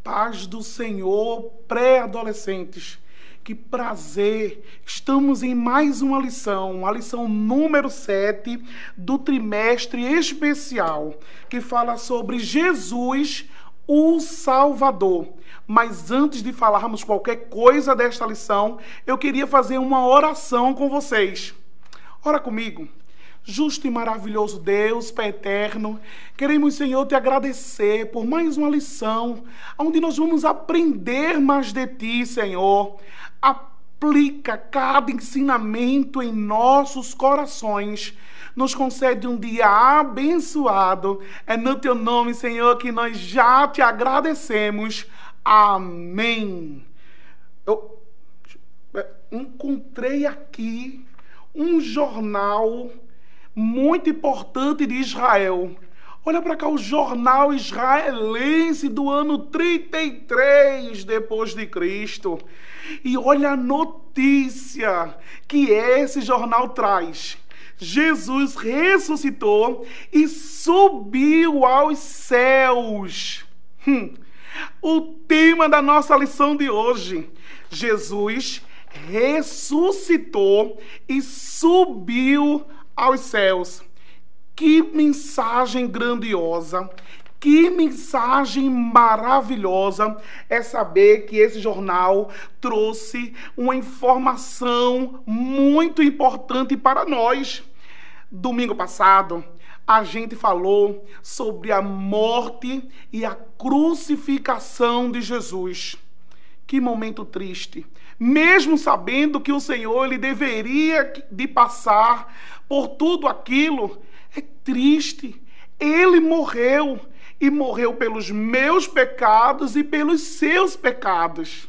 Paz do Senhor, pré-adolescentes. Que prazer! Estamos em mais uma lição, a lição número 7 do trimestre especial, que fala sobre Jesus, o Salvador. Mas antes de falarmos qualquer coisa desta lição, eu queria fazer uma oração com vocês. Ora comigo. Justo e maravilhoso Deus, Pai eterno, queremos, Senhor, te agradecer por mais uma lição, onde nós vamos aprender mais de ti, Senhor. Aplica cada ensinamento em nossos corações. Nos concede um dia abençoado. É no teu nome, Senhor, que nós já te agradecemos. Amém. Eu encontrei aqui um jornal muito importante de Israel. Olha para cá, o jornal israelense do ano 33 depois de Cristo. E olha a notícia que esse jornal traz. Jesus ressuscitou e subiu aos céus. O tema da nossa lição de hoje. Jesus ressuscitou e subiu aos céus. Que mensagem grandiosa, que mensagem maravilhosa é saber que esse jornal trouxe uma informação muito importante para nós. Domingo passado, a gente falou sobre a morte e a crucificação de Jesus. Que momento triste. Mesmo sabendo que o Senhor ele deveria de passar por tudo aquilo, é triste. Ele morreu e morreu pelos meus pecados e pelos seus pecados.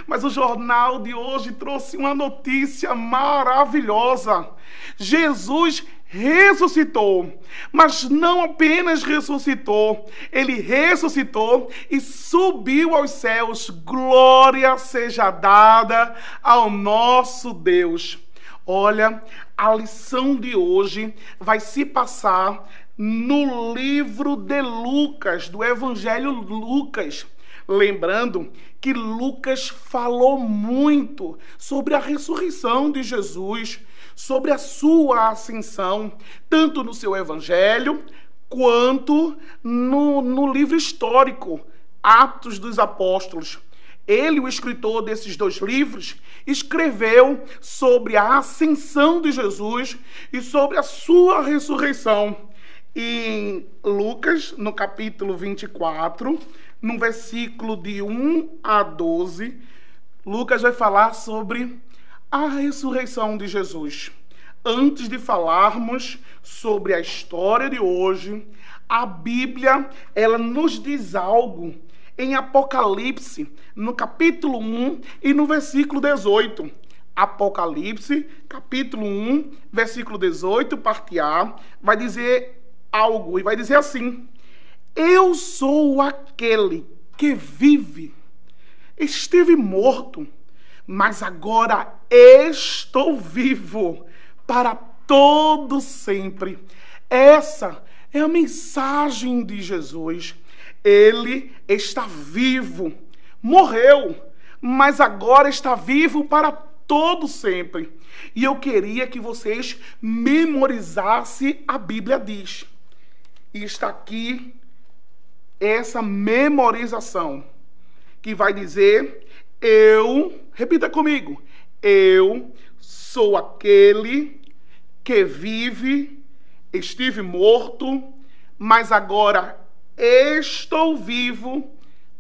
Mas o jornal de hoje trouxe uma notícia maravilhosa. Jesus ressuscitou, mas não apenas ressuscitou, ele ressuscitou e subiu aos céus. Glória seja dada ao nosso Deus. Olha, a lição de hoje vai se passar no livro de Lucas, do Evangelho Lucas. Lembrando que Lucas falou muito sobre a ressurreição de Jesus, sobre a sua ascensão, tanto no seu evangelho, quanto no livro histórico, Atos dos Apóstolos. Ele, o escritor desses dois livros, escreveu sobre a ascensão de Jesus e sobre a sua ressurreição. Em Lucas, no capítulo 24, no versículo de 1 a 12, Lucas vai falar sobre a ressurreição de Jesus. Antes de falarmos sobre a história de hoje, a Bíblia, ela nos diz algo em Apocalipse, no capítulo 1 e no versículo 18. Apocalipse, capítulo 1, versículo 18, parte A, vai dizer algo, e vai dizer assim: eu sou aquele que vive, estive morto, mas agora estou vivo para todo sempre. Essa é a mensagem de Jesus. Ele está vivo, morreu, mas agora está vivo para todo sempre. E eu queria que vocês memorizassem a Bíblia diz. E está aqui essa memorização, que vai dizer: repita comigo, eu sou aquele que vive, estive morto, mas agora estou vivo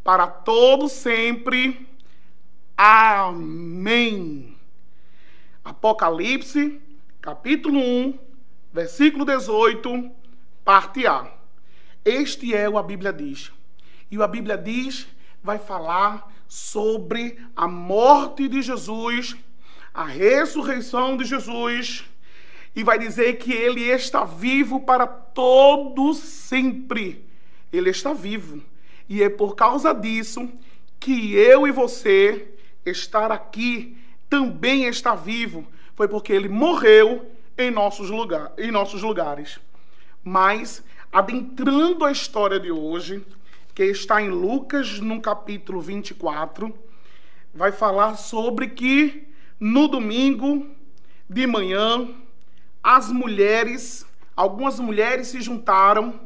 para todo sempre. Amém. Apocalipse, capítulo 1, versículo 18, parte A. Este é o a Bíblia diz. E o a Bíblia diz vai falar sobre a morte de Jesus, a ressurreição de Jesus, e vai dizer que ele está vivo para todo sempre. Ele está vivo. E é por causa disso que eu e você estar aqui também está vivo. Foi porque ele morreu em nossos lugares. Mas, adentrando a história de hoje, que está em Lucas, no capítulo 24, vai falar sobre que no domingo de manhã, algumas mulheres se juntaram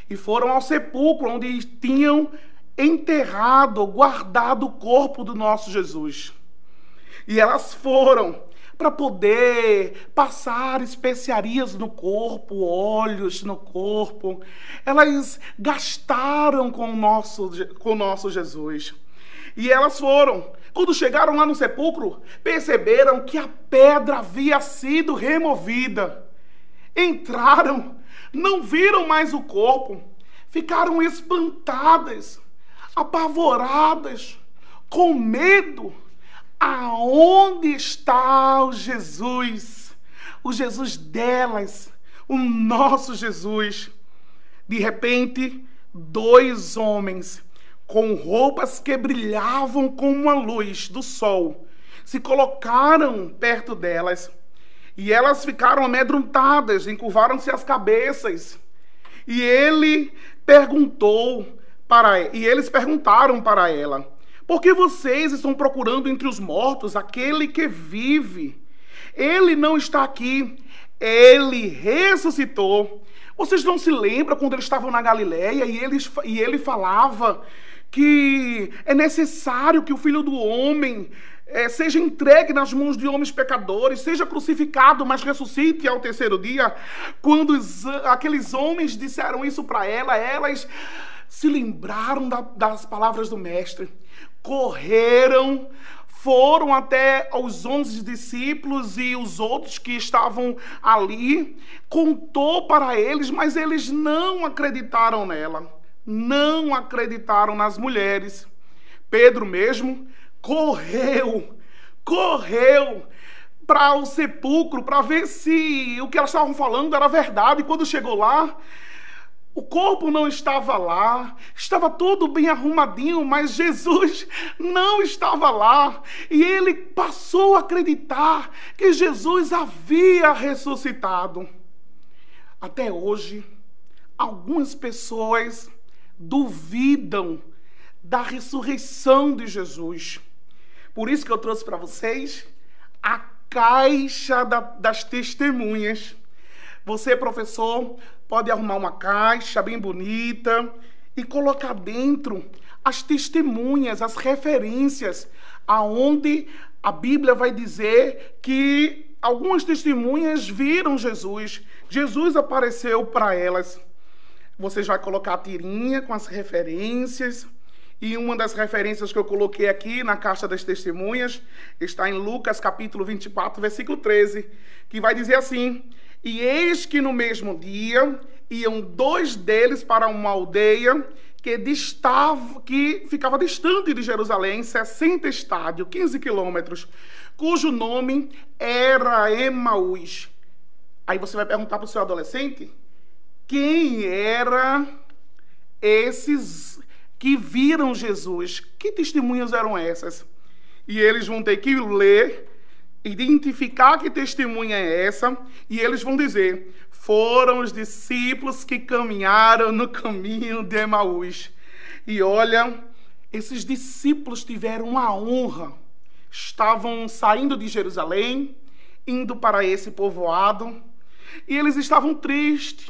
e foram ao sepulcro onde tinham enterrado, guardado o corpo do nosso Jesus. E elas foram para poder passar especiarias no corpo, óleos no corpo. Elas gastaram com o nosso Jesus. E elas foram. Quando chegaram lá no sepulcro, perceberam que a pedra havia sido removida. Entraram, não viram mais o corpo, ficaram espantadas, apavoradas, com medo. Aonde está o Jesus? O Jesus delas, o nosso Jesus. De repente, 2 homens com roupas que brilhavam como a luz do sol se colocaram perto delas. E elas ficaram amedrontadas, encurvaram-se as cabeças. E eles perguntaram para ela: por que vocês estão procurando entre os mortos aquele que vive? Ele não está aqui, ele ressuscitou. Vocês não se lembram quando eles estavam na Galileia e ele falava que é necessário que o Filho do Homem seja entregue nas mãos de homens pecadores, seja crucificado, mas ressuscite ao 3º dia? Quando aqueles homens disseram isso para ela, elas se lembraram das palavras do Mestre. Correram, foram até os 11 discípulos e os outros que estavam ali, contou para eles, mas eles não acreditaram nela, não acreditaram nas mulheres. Pedro mesmo correu para o sepulcro para ver se o que elas estavam falando era verdade. E quando chegou lá, o corpo não estava lá, estava tudo bem arrumadinho, mas Jesus não estava lá. E ele passou a acreditar que Jesus havia ressuscitado. Até hoje, algumas pessoas duvidam da ressurreição de Jesus. Por isso que eu trouxe para vocês a caixa das testemunhas. Você, professor, pode arrumar uma caixa bem bonita e colocar dentro as testemunhas, as referências, aonde a Bíblia vai dizer que algumas testemunhas viram Jesus. Jesus apareceu para elas. Você vai colocar a tirinha com as referências. E uma das referências que eu coloquei aqui na caixa das testemunhas está em Lucas capítulo 24, versículo 13, que vai dizer assim: e eis que no mesmo dia iam 2 deles para uma aldeia que ficava distante de Jerusalém, 60 estádios, 15 quilômetros, cujo nome era Emaús. Aí você vai perguntar para o seu adolescente: quem eram esses que viram Jesus? Que testemunhas eram essas? E eles vão ter que ler, identificar que testemunha é essa, e eles vão dizer: foram os discípulos que caminharam no caminho de Emaús. E olha, esses discípulos tiveram a honra, estavam saindo de Jerusalém, indo para esse povoado, e eles estavam tristes,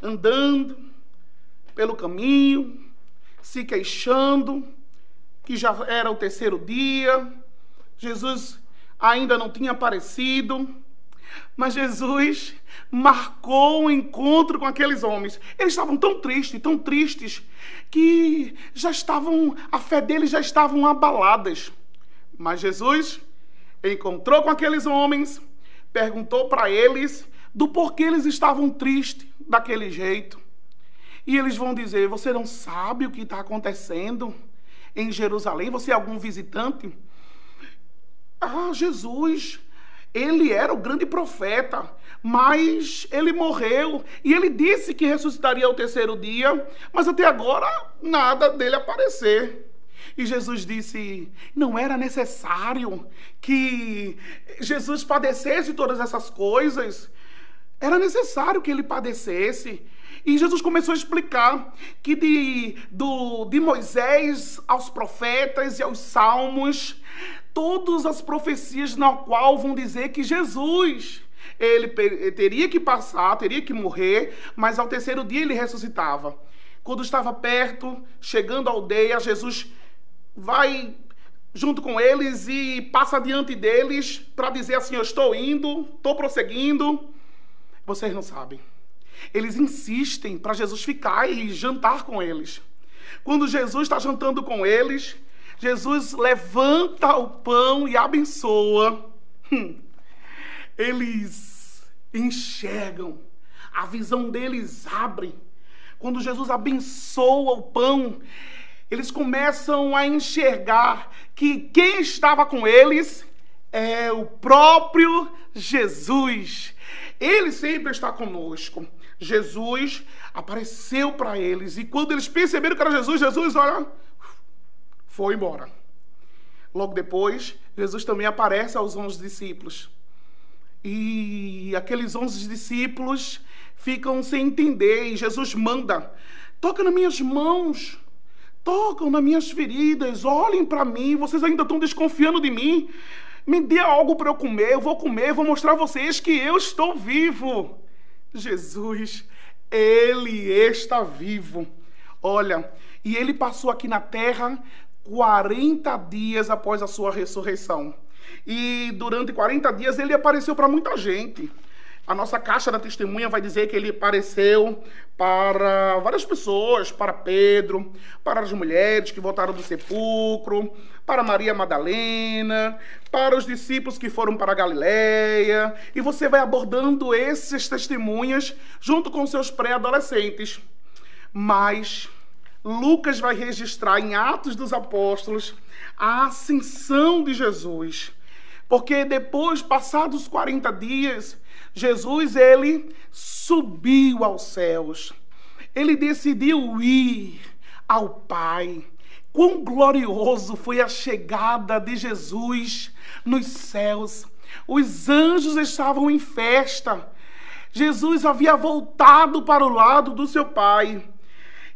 andando pelo caminho, se queixando, que já era o 3º dia, Jesus ainda não tinha aparecido, mas Jesus marcou o encontro com aqueles homens. Eles estavam tão tristes, que a fé deles já estavam abaladas. Mas Jesus encontrou com aqueles homens, perguntou para eles do porquê eles estavam tristes daquele jeito. E eles vão dizer: você não sabe o que está acontecendo em Jerusalém? Você é algum visitante? Jesus, ele era o grande profeta, mas ele morreu. E ele disse que ressuscitaria ao 3º dia, mas até agora nada dele aparecer. E Jesus disse: não era necessário que Jesus padecesse todas essas coisas. Era necessário que ele padecesse. E Jesus começou a explicar que de Moisés aos profetas e aos salmos, todas as profecias na qual vão dizer que Jesus, ele teria que passar, teria que morrer, mas ao terceiro dia ele ressuscitava. Quando estava perto, chegando à aldeia, Jesus vai junto com eles e passa diante deles para dizer assim: eu estou indo, estou prosseguindo. Vocês não sabem. Eles insistem para Jesus ficar e jantar com eles. Quando Jesus está jantando com eles, Jesus levanta o pão e abençoa. Eles enxergam, a visão deles abre. Quando Jesus abençoa o pão, eles começam a enxergar que quem estava com eles é o próprio Jesus. Ele sempre está conosco. Jesus apareceu para eles. E quando eles perceberam que era Jesus, Jesus, olha, foi embora. Logo depois, Jesus também aparece aos 11 discípulos. E aqueles 11 discípulos ficam sem entender. E Jesus manda: toca nas minhas mãos, tocam nas minhas feridas, olhem para mim, vocês ainda estão desconfiando de mim. Me dê algo para eu comer, vou mostrar a vocês que eu estou vivo. Jesus, ele está vivo. Olha, e ele passou aqui na terra 40 dias após a sua ressurreição. E durante 40 dias ele apareceu para muita gente. A nossa caixa da testemunha vai dizer que ele apareceu para várias pessoas, para Pedro, para as mulheres que voltaram do sepulcro, para Maria Madalena, para os discípulos que foram para a Galileia. E você vai abordando essas testemunhas junto com seus pré-adolescentes. Mas Lucas vai registrar em Atos dos Apóstolos a ascensão de Jesus. Porque depois, passados 40 dias, Jesus, ele subiu aos céus. Ele decidiu ir ao Pai. Quão glorioso foi a chegada de Jesus nos céus. Os anjos estavam em festa. Jesus havia voltado para o lado do seu Pai.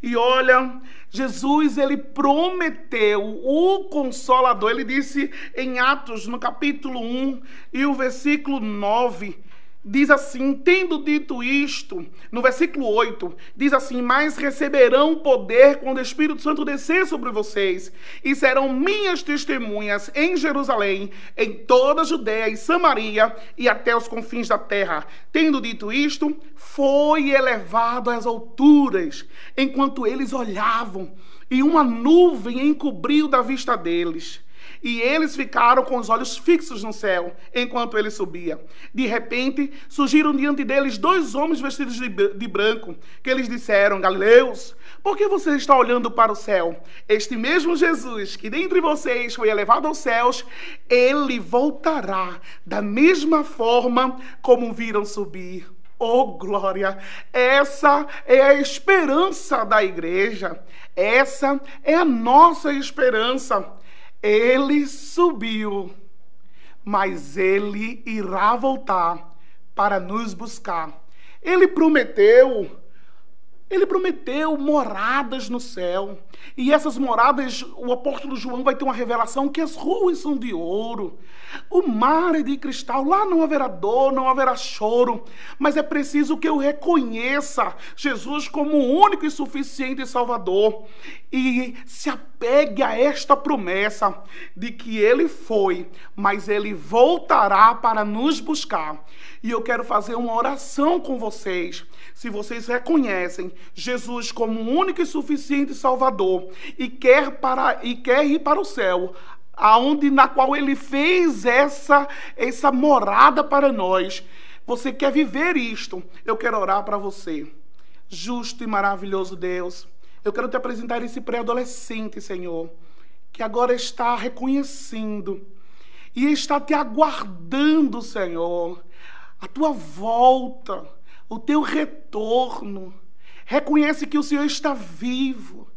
E olha, Jesus, ele prometeu o Consolador. Ele disse em Atos, no capítulo 1 e o versículo 9, diz assim, tendo dito isto, no versículo 8, diz assim: mas receberão poder quando o Espírito Santo descer sobre vocês, e serão minhas testemunhas em Jerusalém, em toda a Judéia e Samaria, e até os confins da terra. Tendo dito isto, foi elevado às alturas, enquanto eles olhavam, e uma nuvem encobriu da vista deles. E eles ficaram com os olhos fixos no céu, enquanto ele subia. De repente, surgiram diante deles 2 homens vestidos de branco, que eles disseram: Galileus, por que você está olhando para o céu? Este mesmo Jesus, que dentre vocês foi elevado aos céus, ele voltará da mesma forma como viram subir. Oh, glória! Essa é a esperança da igreja. Essa é a nossa esperança. Ele subiu, mas ele irá voltar para nos buscar. Ele prometeu moradas no céu. E essas moradas, o apóstolo João vai ter uma revelação que as ruas são de ouro, o mar é de cristal. Lá não haverá dor, não haverá choro, mas é preciso que eu reconheça Jesus como o único e suficiente Salvador e se apegue a esta promessa de que ele foi, mas ele voltará para nos buscar. E eu quero fazer uma oração com vocês. Se vocês reconhecem Jesus como o único e suficiente Salvador e quer ir para o céu, na qual ele fez essa morada para nós, você quer viver isto, eu quero orar para você. Justo e maravilhoso Deus, eu quero te apresentar esse pré-adolescente, Senhor, que agora está reconhecendo e está te aguardando, Senhor, a tua volta, o teu retorno. Reconhece que o Senhor está vivo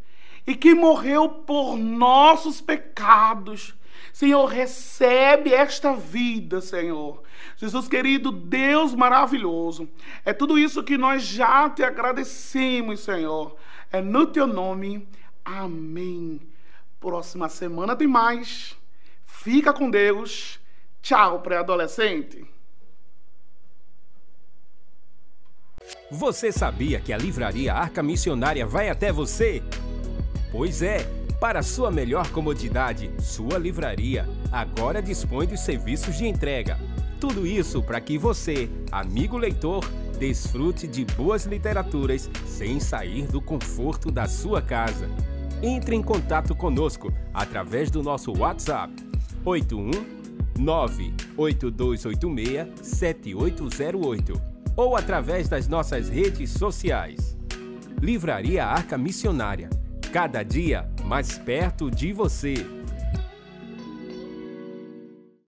e que morreu por nossos pecados, Senhor, recebe esta vida, Senhor. Jesus querido, Deus maravilhoso, é tudo isso que nós já te agradecemos, Senhor. É no teu nome. Amém. Próxima semana tem mais. Fica com Deus. Tchau, pré-adolescente. Você sabia que a Livraria Arca Missionária vai até você? Pois é, para sua melhor comodidade, sua livraria agora dispõe dos serviços de entrega. Tudo isso para que você, amigo leitor, desfrute de boas literaturas sem sair do conforto da sua casa. Entre em contato conosco através do nosso WhatsApp 81982867808 ou através das nossas redes sociais. Livraria Arca Missionária, cada dia mais perto de você.